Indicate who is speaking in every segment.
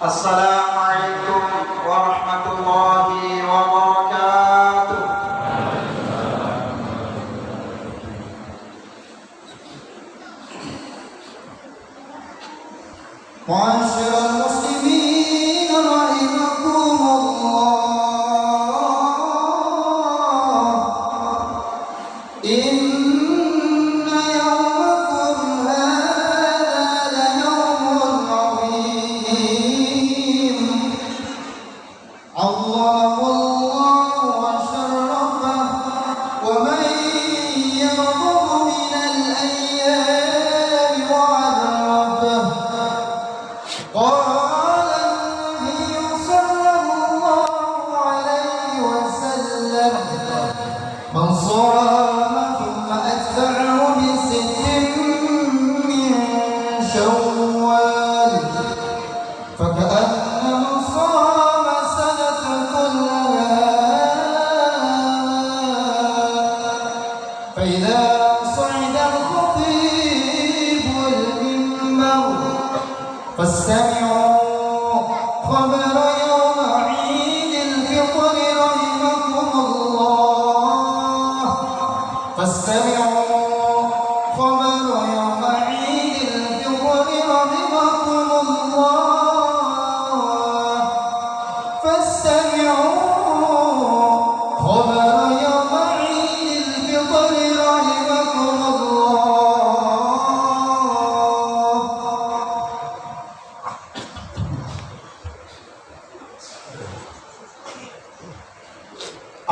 Speaker 1: Assalamualaikum warahmatullahi wabarakatuh. Ma'asyiral muslimin rahimakumullah.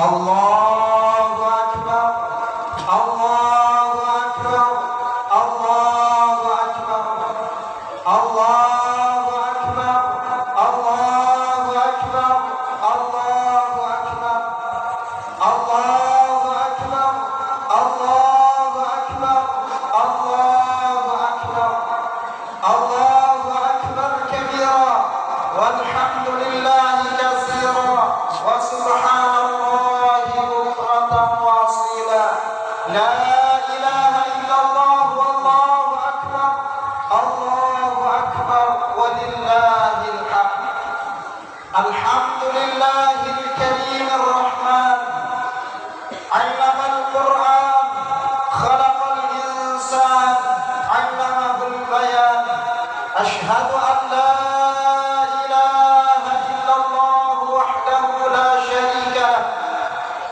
Speaker 1: Allahu Akbar, Allahu Akbar, Allahu Akbar, Allahu Akbar, Allahu Akbar, Allahu Akbar, Allahu Akbar, Allahu Akbar, Allahu Akbar, Allahu Akbar kabira, walhamdulillahi katsira, wa subhanallah. لا إله إلا الله والله أكبر الله أكبر ولله الحمد. الحمد لله الكريم الرحمن علم القرآن خلق الإنسان علمه البيان. أشهد أن لا إله إلا الله وحده لا شريك له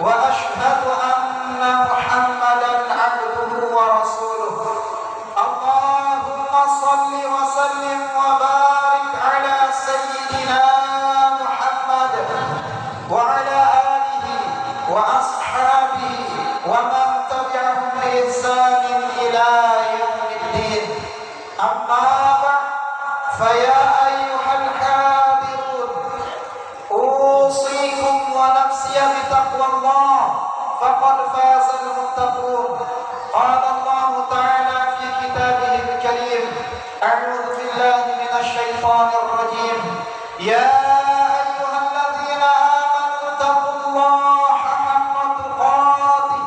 Speaker 1: وأشهد أن محمدا عبده ورسوله. اللهم صل وسلم وبارك على سيدنا محمد وعلى آله وأصحابه ومن تبعهم بإحسان إلى يوم الدين. أما بعد فيا أيها الحاضرون أوصيكم ونفسي بتقوى الله فقد فاز المتقون. قال الله تعالى في كتابه الكريم: أعوذ بالله من الشيطان الرجيم. يا أيها الذين آمنوا اتقوا الله حق تقاته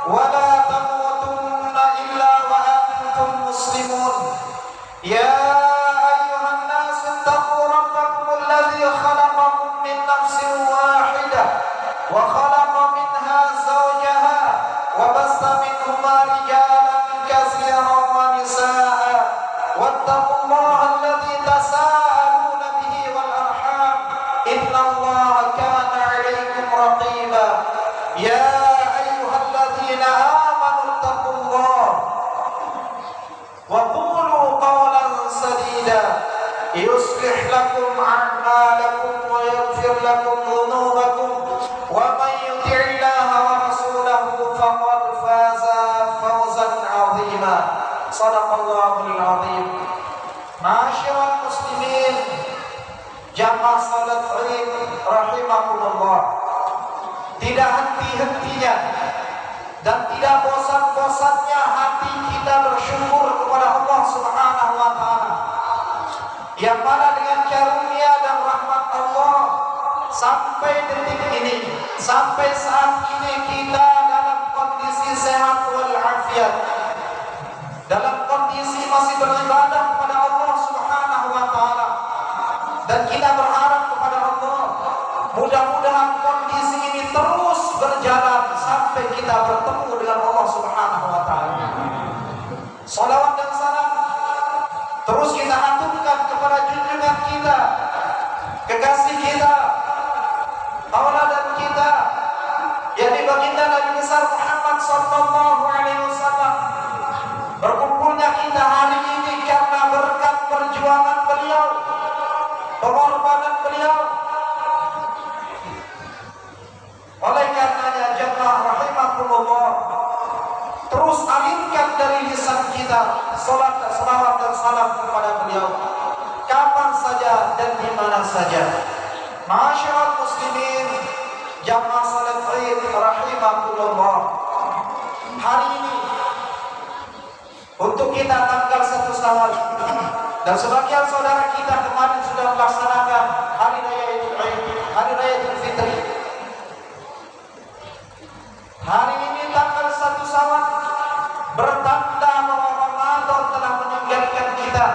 Speaker 1: ولا تموتن إلا وأنتم مسلمون. يا أيها الناس اتقوا ربكم الذي خلقكم من نفس واحدة وخلق منها زوجها وبث منهما رجالا كثيرا ونساء واتقوا الله الذي تساءلون به والأرحام إن الله كان عليكم رقيبا. يا أيها الذين آمنوا اتقوا الله وقولوا قولا سديدا يصلح لكم أعمالكم ويغفر لكم ذنوبكم ومن يطع الله ورسوله فقد فاز فوزا عظيما. صدق الله العظيم. Ma'asyiral muslimin jamaah salat Id rahimakumullah. Tidak henti-hentinya dan tidak bosan-bosannya hati kita bersyukur kepada Allah Subhanahu wa taala yang mana dengan karunia dan rahmat Allah sampai detik ini, sampai saat ini kita dalam kondisi sehat walafiat, dalam kondisi masih beribadah kepada Allah Subhanahu wa taala, Dan kita berharap kepada Allah, mudah-mudahan kondisi ini terus berjalan sampai kita bertemu dengan Allah Subhanahu wa taala. Salawat dan salam terus kita haturkan kepada junjungan kita, kekasih kita, tauladan kita, yakni baginda Nabi besar Muhammad sallallahu alaihi wasallam. Berkumpulnya kita hari ini karena berkat perjuangan beliau, pengorbanan beliau. Oleh karenanya jemaah rahimakumullah, terus alirkan dari lisan kita salat, salawat dan salam kepada beliau kapan saja dan di mana saja. Ma'asyiral muslimin, jamaah salat Id rahimakumullah, hari ini untuk kita tanggal 1 Syawal, dan sebagian saudara kita kemarin sudah melaksanakan hari raya Idul Adha, hari raya Idul Fitri. Hari ini tanggal 1 Syawal bertanda bahwa Ramadan telah meninggalkan kita.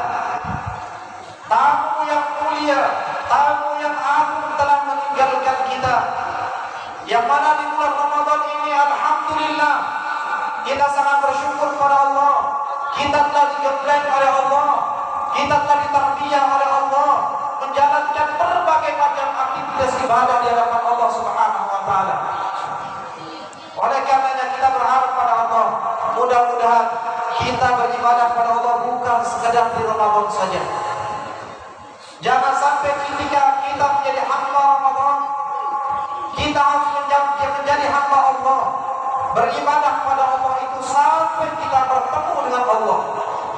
Speaker 1: Tamu yang mulia, tamu yang agung telah meninggalkan kita. Yang mana di bulan Ramadan ini alhamdulillah kita sangat bersyukur kepada Allah. Kita telah digembleng oleh Allah, kita telah ditarbiyah oleh Allah, menjalankan berbagai macam aktivitas ibadah di hadapan Allah Subhanahu wa taala. Oleh karenanya kita berharap pada Allah, mudah-mudahan kita beribadah pada Allah bukan sekadar di Ramadan saja. Jangan sampai ketika kita menjadi hamba Ramadan, kita harus menjadi hamba Allah, beribadah pada Allah itu sampai kita bertemu dengan Allah.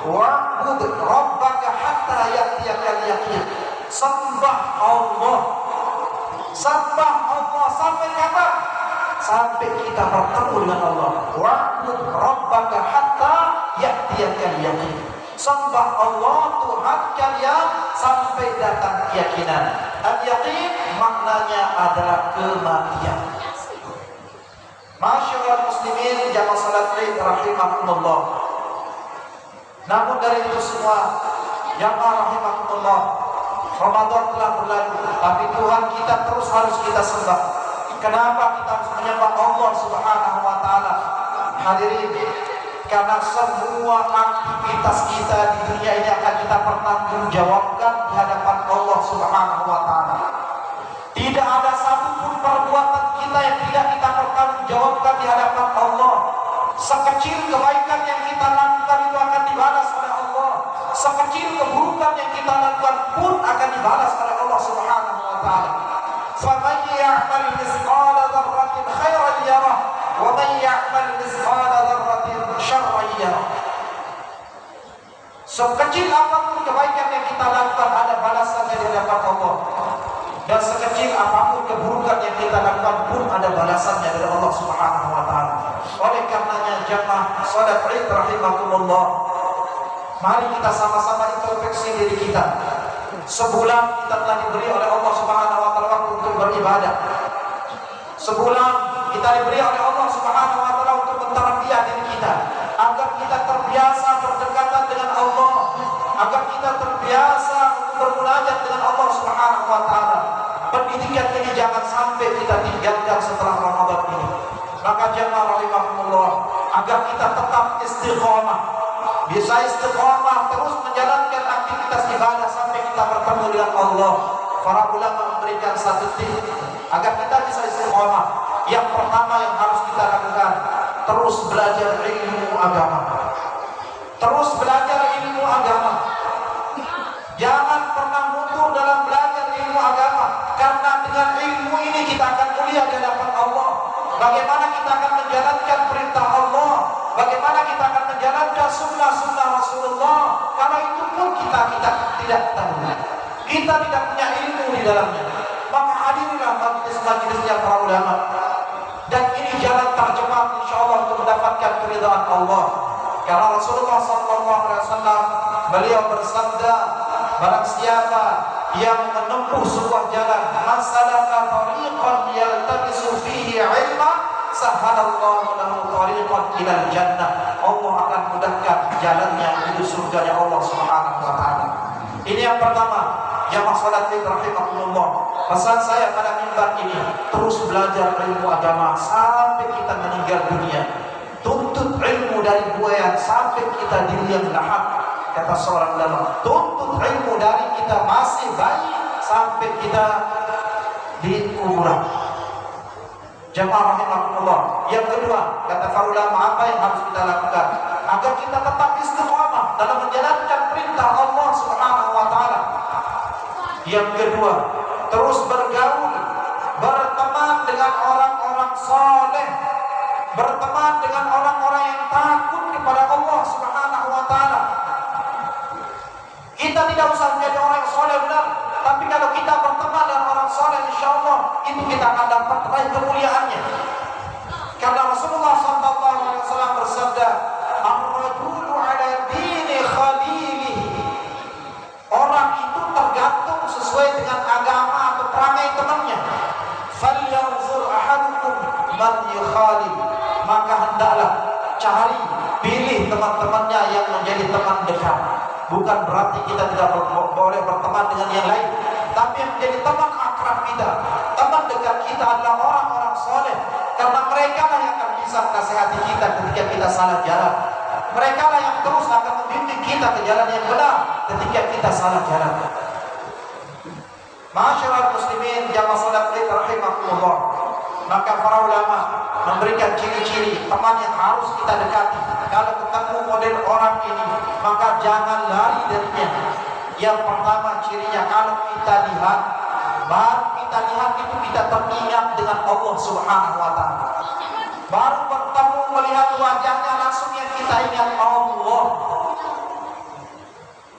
Speaker 1: Wa'bud rabbaka hatta ya'tiyakal yaqin. Sembah Allah, sembah Allah sampai kapan? Sampai kita bertemu dengan Allah. Wa'bud rabbaka hatta ya'tiyakal yaqin. Sembah Allah Tuhan kalian sampai datang keyakinan. Al-yaqin maknanya adalah kematian. Masyaallah muslimin jamaah salat Id rahimakumullah. Namun dari itu semua jamaah rahimakumullah, Ramadan telah berlalu, tapi Tuhan kita terus harus kita sembah. Kenapa kita harus menyembah Allah Subhanahu wa taala? Hadirin, karena semua aktivitas kita di dunia ini akan kita pertanggungjawabkan di hadapan Allah Subhanahu wa taala. Tidak ada satupun perbuatan kita yang tidak kita pertanggungjawabkan di hadapan Allah. Sekecil kebaikan yang kita lakukan itu akan dibalas oleh Allah. Sekecil keburukan yang kita lakukan pun akan dibalas oleh Allah Subhanahu wa taala. فَمَنْ يَعْمَلْ مِثْقَالَ ذَرَّةٍ خَيْرًا يَرَهُ وَمَنْ يَعْمَلْ مِثْقَالَ ذَرَّةٍ شَرًّا يَرَهُ. Sekecil apapun kebaikan yang kita lakukan ada balasannya di hadapan Allah. Dan sekecil apapun keburukan yang kita lakukan pun ada balasannya dari Allah Subhanahu wa taala. Oleh karenanya jamaah salat Id rahimakumullah, mari kita sama-sama introspeksi diri kita. Sebulan kita telah diberi oleh Allah Subhanahu wa taala waktu untuk beribadah. Sebulan kita diberi oleh Allah Subhanahu wa taala untuk mentarbiyah diri kita agar kita terbiasa berdekatan dengan Allah, agar kita terbiasa untuk bermunajat dengan Allah Subhanahu wa taala. Pendidikan ini jangan sampai kita tinggalkan setelah Ramadan ini. Maka jamaah rahimakumullah, agar kita tetap istiqamah, bisa istiqamah terus menjalankan aktivitas ibadah sampai kita bertemu dengan Allah. Para ulama memberikan satu tips agar kita bisa istiqamah. Yang pertama yang harus kita lakukan, terus belajar ilmu agama. Terus belajar ilmu agama. Jangan pernah mundur dalam belajar ilmu agama, karena dengan ilmu ini kita akan mulia di hadapan Allah. Bagaimana kita akan menjalankan perintah Allah, bagaimana kita akan menjalankan sunnah-sunnah Rasulullah, kalau itu pun kita tidak tahu, kita tidak punya ilmu di dalamnya. Maka hadirilah majelis-majelisnya para ulama, dan ini jalan tercepat insyaallah untuk mendapatkan keridhaan Allah. Karena Rasulullah SAW beliau bersabda, barang siapa yang menempuh sebuah jalan, masalaka tariqan yaltamisu fihi ilma, sahalallahu lahu tariqan ilal jannah. Allah akan mudahkan jalannya menuju surganya Allah Subhanahu wa taala. Ini yang pertama, Jamaah salat Id rahimakumullah, pesan saya pada mimbar ini, terus belajar ilmu agama sampai kita meninggal dunia. Tuntut ilmu dari buayan sampai kita di liang lahat. Kata seorang ulama, tuntut ilmu dari kita masih bayi sampai kita di kuburan. Jamaah rahimakumullah. Yang kedua, kata para ulama, apa yang harus kita lakukan agar kita tetap istiqamah dalam menjalankan perintah Allah Subhanahu wa taala? Yang kedua, terus bergaul, berteman dengan orang-orang saleh, berteman dengan orang-orang yang takut kepada Allah Subhanahu wa taala. Kita tidak usah menjadi orang yang saleh benar, tapi kalau kita berteman dengan orang saleh, insyaallah itu kita akan dapat raih kemuliaannya. Karena Rasulullah SAW bersabda, "Ar-rajulu 'ala dini khalilihi." Orang itu tergantung sesuai dengan agama atau perangai temannya. "Falyanzur ahadukum man yukhalil." Maka hendaklah cari, pilih teman-temannya yang menjadi teman dekat. Bukan berarti kita tidak boleh berteman dengan yang lain, tapi yang menjadi teman akrab kita, teman dekat kita adalah orang-orang soleh. Karena mereka lah yang akan bisa menasihati kita ketika kita salah jalan. Mereka lah yang terus akan membimbing kita ke jalan yang benar ketika kita salah jalan. Ma'asyiral muslimin, jamaah salat Id rahimakumullah. Maka para ulama memberikan ciri-ciri teman yang harus kita dekati. Kalau ketemu model orang ini, maka jangan lari darinya. Yang pertama cirinya, kalau kita lihat, baru kita lihat itu kita teringat dengan Allah Subhanahu wa taala. Baru bertemu melihat wajahnya langsung yang kita ingat Allah.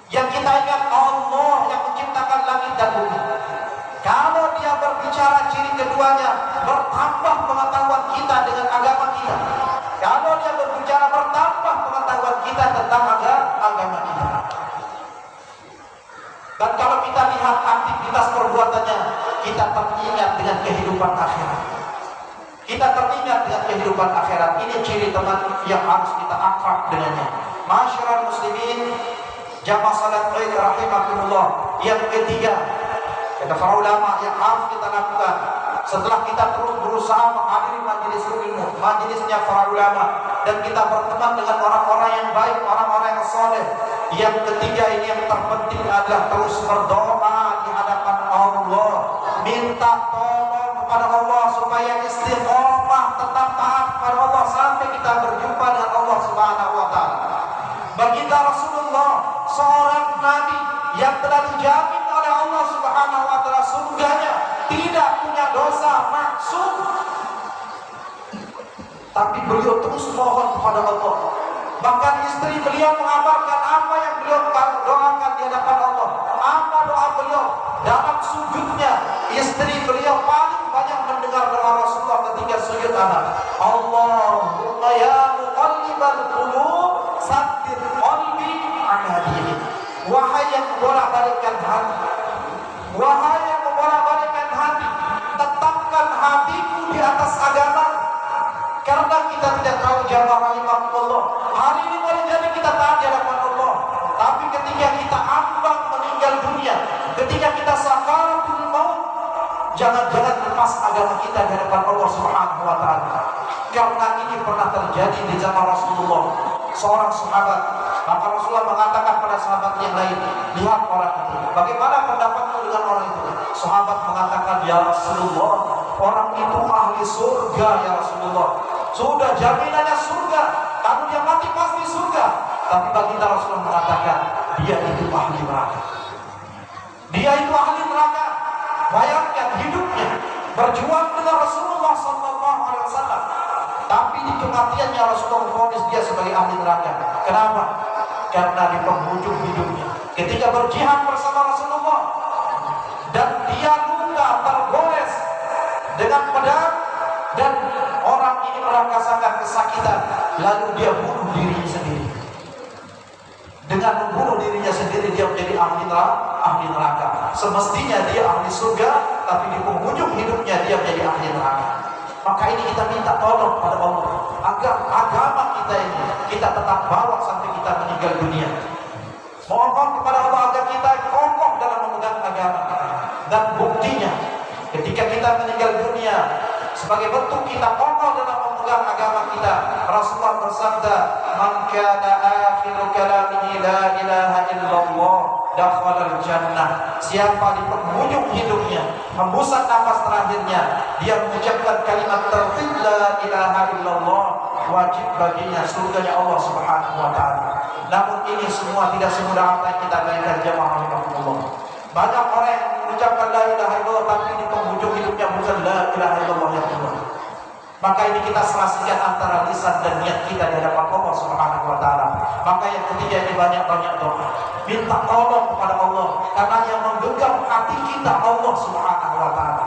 Speaker 1: Yang kita ingat Allah yang menciptakan langit dan bumi. Kalau dia berbicara ciri keduanya, bertambah pengetahuan kita dengan agama kita. Kalau dia berbicara, bertambah pengetahuan kita tentang agama kita. Dan kalau kita lihat aktivitas perbuatannya, kita teringat dengan kehidupan akhirat. Kita teringat dengan kehidupan akhirat. Ini ciri teman yang harus kita akrab dengannya. Ma'asyiral muslimin, jamaah salat Id rahimakumullah. Yang ketiga, kata para ulama, yang harus kita lakukan setelah kita terus berusaha menghadiri majelis ilmu, majelisnya para ulama, dan kita berteman dengan orang-orang yang baik, orang-orang yang soleh. Yang ketiga ini yang terpenting adalah terus berdoa di hadapan Allah, minta tolong kepada Allah supaya istiqomah tetap taat kepada Allah sampai kita berjumpa dengan Allah Subhanahu wa taala. Baginda Rasulullah, seorang nabi yang telah dijamin oleh Allah Subhanahu wa taala surganya, tidak punya dosa maksud, tapi beliau terus mohon kepada Allah. Bahkan istri beliau mengabarkan apa yang beliau doakan di hadapan Allah. Apa doa beliau dalam sujudnya? Istri beliau paling banyak mendengar doa Rasulullah ketika sujud anak. Allahumma ya muqallibal qulub, tsabbit qalbi ala dinik. Wahai yang membolak-balikkan hati, wahai yang membolak-balikkan hati, tetapkan hatiku di atas agama. Karena kita tidak tahu jamaah rahimakumullah, hari ini boleh jadi kita taat di hadapan Allah, tapi ketika kita ambang meninggal dunia, ketika kita sakaratul maut, jangan-jangan lepas agama kita di hadapan Allah Subhanahu wa taala. Karena ini pernah terjadi di zaman Rasulullah. Seorang sahabat, maka Rasulullah mengatakan pada sahabat yang lain, lihat orang itu, bagaimana pendapatmu dengan orang itu? Sahabat mengatakan, ya Rasulullah, orang itu ahli surga ya Rasulullah. Sudah jaminannya surga, kalau dia mati pasti surga. Tapi baginda Rasulullah mengatakan, dia itu ahli neraka. Dia itu ahli neraka. Bayangkan hidupnya berjuang dengan Rasulullah SAW, tapi di kematiannya Rasulullah memvonis dia sebagai ahli neraka. Kenapa? Karena di penghujung hidupnya, ketika berjihad bersama Rasulullah, dan dia luka tergores dengan pedang, dan orang ini merasakan kesakitan, lalu dia bunuh dirinya sendiri. Dengan membunuh dirinya sendiri, dia menjadi ahli neraka. Semestinya dia ahli surga, tapi di penghujung hidupnya dia menjadi ahli neraka. Maka ini kita minta tolong pada Allah agar agama kita ini kita tetap bawa sampai kita meninggal dunia. Mohon kepada Allah agar kita kokoh dalam memegang agama Ketika kita meninggal dunia, sebagai bentuk kita kokoh dalam memegang agama kita, Rasulullah bersabda, "Man kana akhiru kalamihi la ilaha illallah, dakhala al-jannah." Siapa di penghujung hidupnya, hembusan nafas terakhirnya, dia mengucapkan kalimat tauhid la ilaha illallah, wajib baginya surganya Allah Subhanahu wa taala. Namun ini semua tidak semudah apa yang kita bayangkan, jemaah rahimahumullah. Banyak orang yang mengucapkan la ilaha illallah tapi di penghujung hidupnya bukan la ilaha illallah yang benar. Maka ini kita selasikan antara lisan dan niat kita di hadapan Allah Subhanahu wa taala. Maka yang ketiga ini banyak-banyak doa. Minta tolong kepada Allah, karena yang menggenggam hati kita Allah Subhanahu wa taala.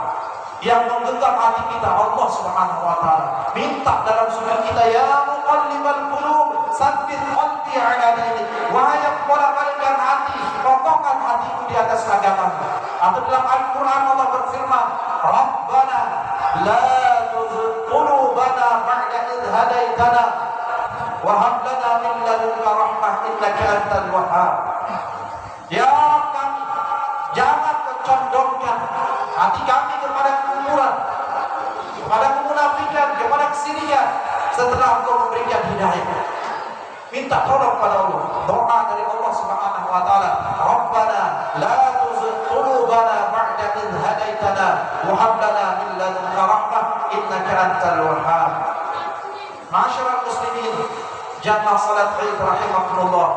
Speaker 1: Yang menggenggam hati kita Allah Subhanahu wa taala. Minta dalam sujud kita, ya muqallibal qulub, tsabbit qalbi ala dinik. Wahai yang bolak-balikkan hati, kokohkan hatiku di atas agama. Atau dalam Al-Qur'an Allah berfirman, Rabbana la tuzigh qulubana ba'da idh hadaitana wa hab lana min ladunka rahmah innaka antal wahhab. Ya Rabb kami, jangan kecondongkan hati kami kepada kekufuran, kepada kemunafikan, kepada kesirikan setelah Engkau memberikan hidayah. Minta tolong pada Allah. Doa dari Allah Subhanahu wa taala, Rabbana la tuzigh qulubana ba'da idh hadaitana wa hab lana min ladunka rahmah innaka antal wahhab. Ma'asyiral muslimin, jamaah salat Id rahimakumullah.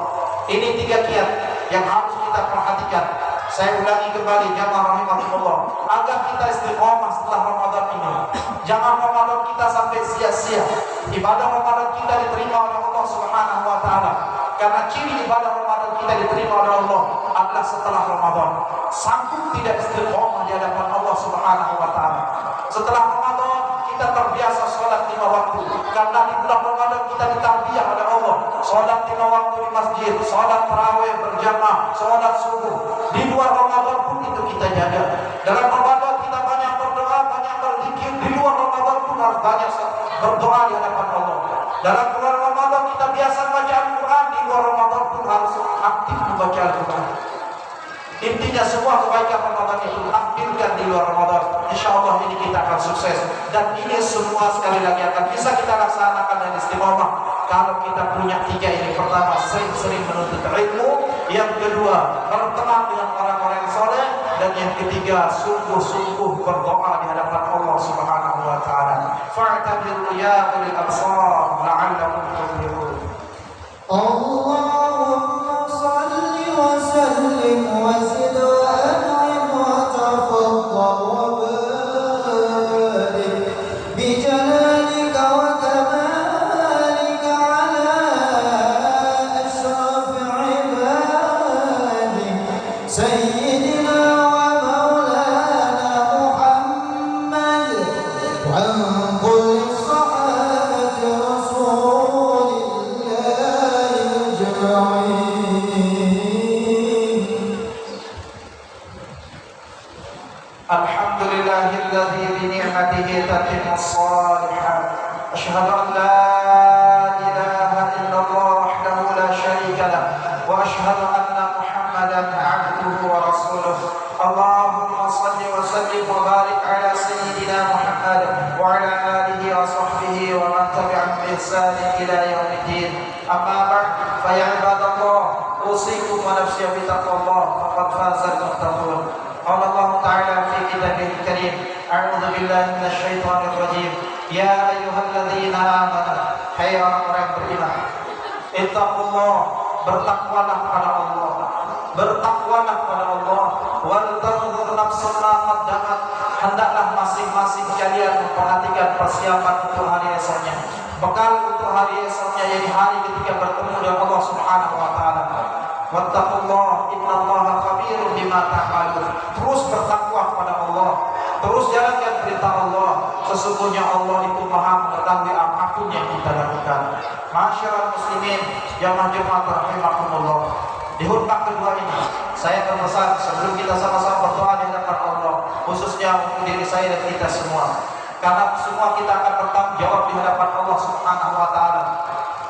Speaker 1: Ini 3 kiat yang harus kita perhatikan. Saya ulangi kembali, jamaah rahimakumullah, agar kita istiqomah setelah Ramadan ini. Jangan Ramadan kita sampai sia-sia. Ibadah Ramadan kita diterima oleh Allah Subhanahu wa taala. Karena ciri ibadah Ramadan kita diterima oleh Allah adalah setelah Ramadan. Sanggup tidak istiqomah di hadapan Allah Subhanahu wa taala. Setelah Ramadan kita terbiasa sholat 5 waktu. Karena di bulan Ramadan kita ditarbiyah oleh Allah. Sholat 5 waktu di masjid, sholat tarawih berjamaah, sholat subuh. Di luar Ramadan pun itu kita jaga. Dalam Ramadan kita banyak berdoa, banyak berzikir. Di luar Ramadan pun harus banyak berdoa di hadapan Allah. Dalam bulan Ramadan kita biasa baca Al-Quran. Di luar Ramadan pun harus aktif membaca Al-Quran. Intinya semua kebaikan Ramadan itu ambilkan di luar Ramadan. InsyaAllah ini kita akan sukses. Dan ini semua sekali lagi akan bisa kita laksanakan dan istiqomah kalau kita punya 3 ini. Pertama, sering-sering menuntut ilmu. Yang kedua, berteman dengan orang-orang yang soleh. Dan yang ketiga, sungguh-sungguh berdoa di hadapan Allah Subhanahu wa taala. Fa'tabiru ya ulil absar la'allakum tuflihun.
Speaker 2: Allahumma salli wa sallim wa zid wa an'im wa tafaddal wa barik bi jalalika wa kamalika ala ashraf ibadik sayyidina wa maulana Muhammad wa an kulli sahabati rasulillahi
Speaker 1: Alhamdulillahilladzi bi ni'matihi tatimmu shalihat. Asyhadu an la ilaha illallah wahdahu la syarika lah wa asyhadu anna Muhammadan 'abduhu wa rasuluh. Allahumma shalli wa sallim wa barik ala sayyidina Muhammad wa ala alihi wa sahbihi wa man tabi'ahum bi ihsan ila yaumiddin. Amma ba'd, fa ya ibadallah, usikum wa nafsi bi taqwallah faqad fazal muttaqun. قال الله تعالى في كتابه الكريم أعوذ بالله من الشيطان الرجيم يا أيها الذين آمنوا hai orang-orang beriman ittaqullah, bertakwalah pada Allah, bertakwalah pada Allah. Wal tanzur nafsun ma qaddamat, hendaklah masing-masing kalian memperhatikan persiapan untuk hari esoknya, bekal untuk hari esoknya, yaitu hari ketika bertemu dengan Allah Subhanahu wa taala. Wattaqullah innallaha khabirun bima ta'malun. Terus bertakwa kepada Allah, terus jalankan perintah Allah. Sesungguhnya Allah itu Maha mengetahui apapun yang kita lakukan. Masyarakat muslimin, jamaah-jamaah rahimakumullah. Di khutbah kedua ini saya berpesan sebelum kita sama-sama berdoa di hadapan Allah, khususnya untuk diri saya dan kita semua. Karena semua kita akan bertanggung jawab di hadapan Allah Subhanahu wa taala.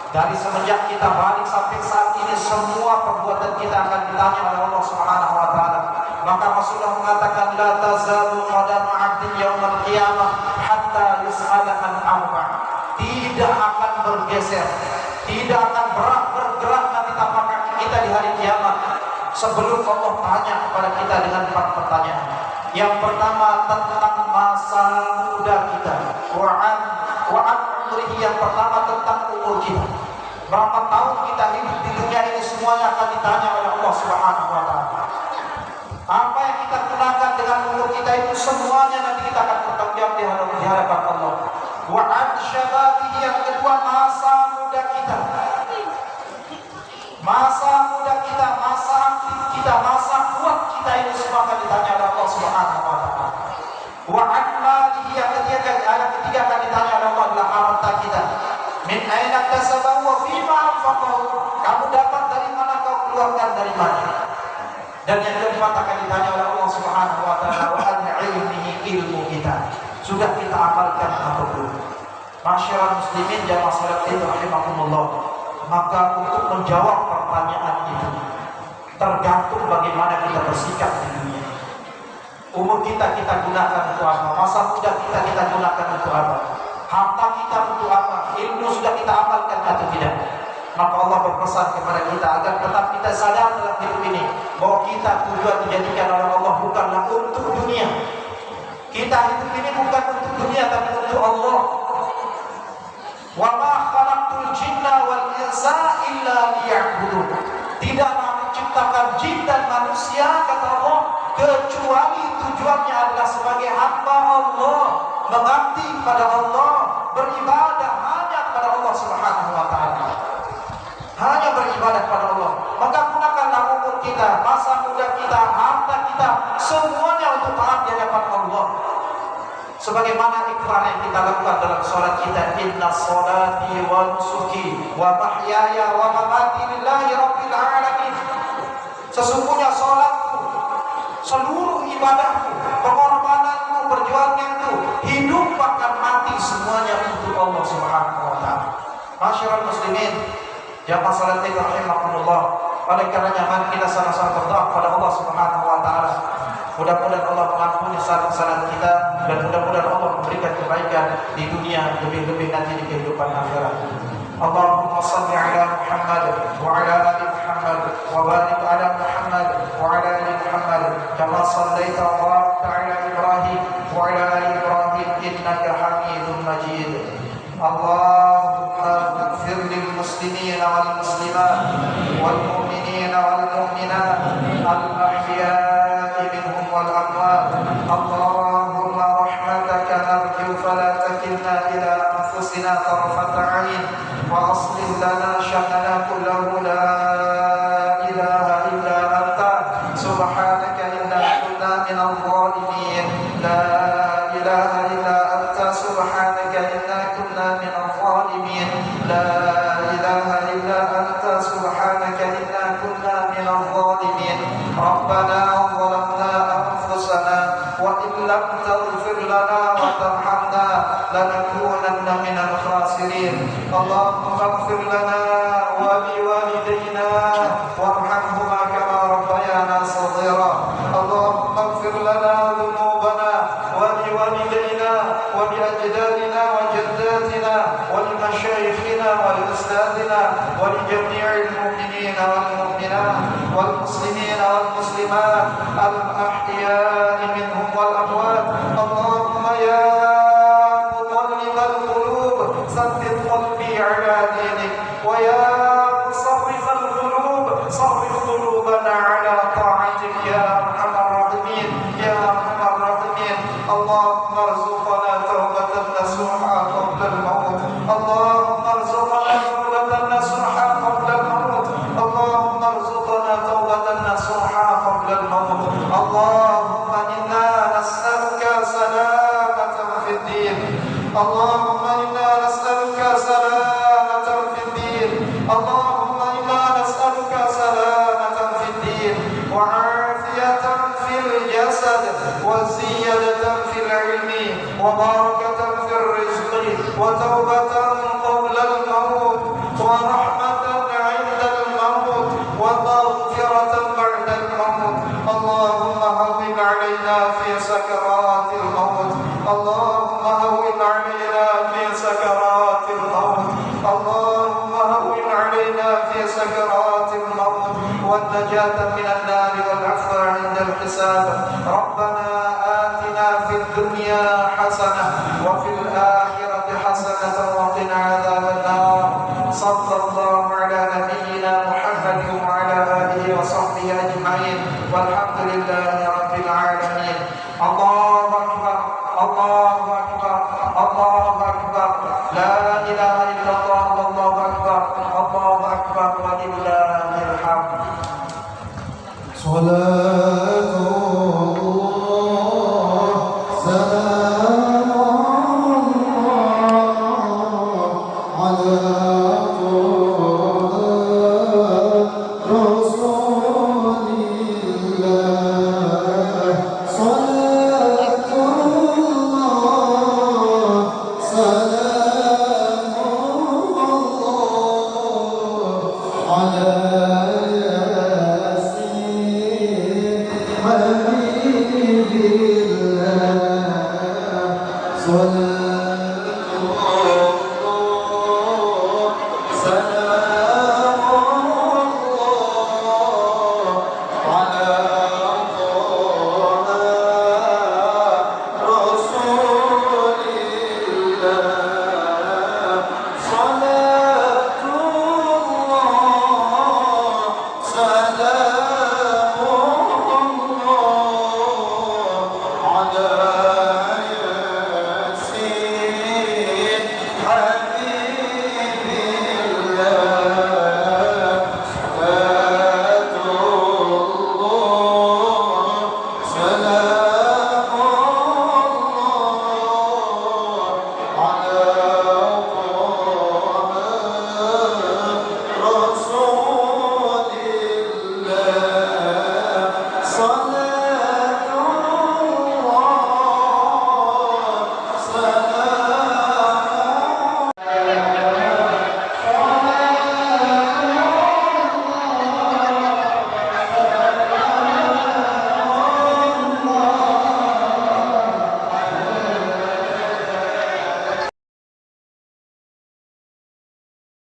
Speaker 1: Dari semenjak kita balik sampai saat ini, semua perbuatan kita akan ditanya oleh Allah Subhanahu wa taala. Maka Rasulullah mengatakan, la tazalu qadama 'abdin yaumil qiyamah hatta yus'ala an arba'. Tidak akan bergeser, tidak akan bergerak nanti tapak kaki kita di hari kiamat sebelum Allah tanya kepada kita dengan 4 pertanyaan. Yang pertama tentang masa muda kita, wa'an umrihi, yang pertama tentang umur kita. Berapa tahun kita hidup di dunia ini, semuanya akan ditanya oleh Allah Subhanahu wa taala. Apa yang kita gunakan dengan umur kita itu semuanya nanti kita akan bertanggung jawab di hadapan Allah. Wa'an syababihi, yang kedua masa muda kita. Masa muda kita, masa aktif kita, masa kuat kita ini semua akan ditanya oleh Allah Subhanahu wa taala. Wa'an malihi, yang ketiga akan ditanya oleh Allah adalah harta kita. Min aina tasabahu wa fima anfaqahu. Kamu dapat dari mana, kau keluarkan dari mana? Dan yang keempat akan ditanya oleh Allah Subhanahu wa taala, wa an ilmihi, ilmu kita. Sudah kita amalkan atau belum? Masyarakat muslimin jamaah salat itu rahimakumullah. Maka untuk menjawab pertanyaan itu tergantung bagaimana kita bersikap di dunia. Umur kita gunakan untuk apa? Masa muda kita gunakan untuk apa? Harta kita untuk apa? Ilmu sudah kita amalkan atau tidak? Maka Allah berpesan kepada kita agar tetap kita sadar dalam hidup ini bahwa kita tujuan dijadikan oleh Allah bukanlah untuk dunia. Kita hidup ini bukan untuk dunia tapi untuk Allah. Wa ma khalaqtul jinna wal insa illa liya'budun. Tidaklah menciptakan jin dan manusia, kata Allah, kecuali tujuannya adalah sebagai hamba Allah, mengabdi kepada Allah, beribadah hanya kepada Allah Subhanahu wa taala. Hanya beribadah kepada Allah. Maka gunakanlah umur kita, masa muda kita, harta kita, semuanya untuk taat di hadapan Allah. Sebagaimana ikrar yang kita lakukan dalam salat kita, inna salati wa nusuki wa mahyaya wa mamati lillahi rabbil alamin. Sesungguhnya salatku, seluruh ibadahku, pengorbananku, perjuanganku, hidup bahkan mati, semuanya untuk Allah Subhanahu wa taala. Masyarakat muslimin, jamaah salat itu rahimakumullah. Oleh karenanya mari kita sama-sama berdoa kepada Allah Subhanahu wa taala. Mudah-mudahan Allah mengampuni salah-salah kita dan mudah-mudahan Allah memberikan kebaikan di dunia, lebih-lebih nanti di kehidupan akhirat. Allahumma salli ala Muhammad wa ala ali Muhammad wa barik ala Muhammad wa ala ali Muhammad kama sallaita wa barakta ala Ibrahim wa ala ali Ibrahim innaka Hamidum Majid. Allahumma ighfir lil muslimina wal muslimat wal mu'minina wal mu'minat al ahya'i minhum wal amwat. Allahumma rahmataka narju fala takilna ila anfusina tarfata 'ain wa aslih lana sha'nana kullahu la ilaha illa anta subhanaka inna kunna minal zalimin. La ilaha illa anta subhanaka inna kunna minal zalimin. La ilaha illa anta subhanaka inna kunna minal zalimin. Rabbana zalamna anfusana wa in lam taghfir lana wa tarhamna lanakunanna minal khasirin. Allahumma ighfir lana wa liwalidayna warhamhuma kama rabbayana saghira. Allahumma ighfir lana dhunubana wa liwalidayna wa liajdadina wa jaddatina wa limashayikhina wa liustadina wa lijami'il mu'minina wal mu'minat wal muslimina wal muslimat al ahya'i minhum wal amwat. Allahumma ya muqallibal qulub tsabbit qalbi ala dinik wa ya musarrifal qulub sarrif qulubana ala ta'atik ya arhamar rahimin ya arhamar rahimin. Allahumma arzuqna tawbatan nasuha qabla al-maut. Allahumma arzuqna tawbatan nasuha qabla al-maut. Allahumma arzuqna tawbatan nasuha qabla al-maut. Allahumma inna nas'aluka salamatan fid din. Allahumma inna nas'aluka salamatan fid din. Allahumma inna nas'aluka salamatan fid din wa 'afiyatan fil jasad wa ziyadatan fil ilmi wa barakatan fil rizqi wa tawbatan qabla al-maut wa علينا في سكرات الموت اللهم هون علينا في سكرات الموت اللهم هون علينا في سكرات الموت والنجاة من النار والعفو عند الحساب ربنا آتنا في الدنيا حسنة وفي الآخرة حسنة وقنا عذاب النار صلى الله على نبينا محمد وعلى آله وصحبه أجمعين والحمد لله رب العالمين الله أكبر الله أكبر الله أكبر لا إله إلا الله والله أكبر الله أكبر ولله الحمد
Speaker 2: صلاة الله سلام الله على رسول الله صلاة الله سلام الله على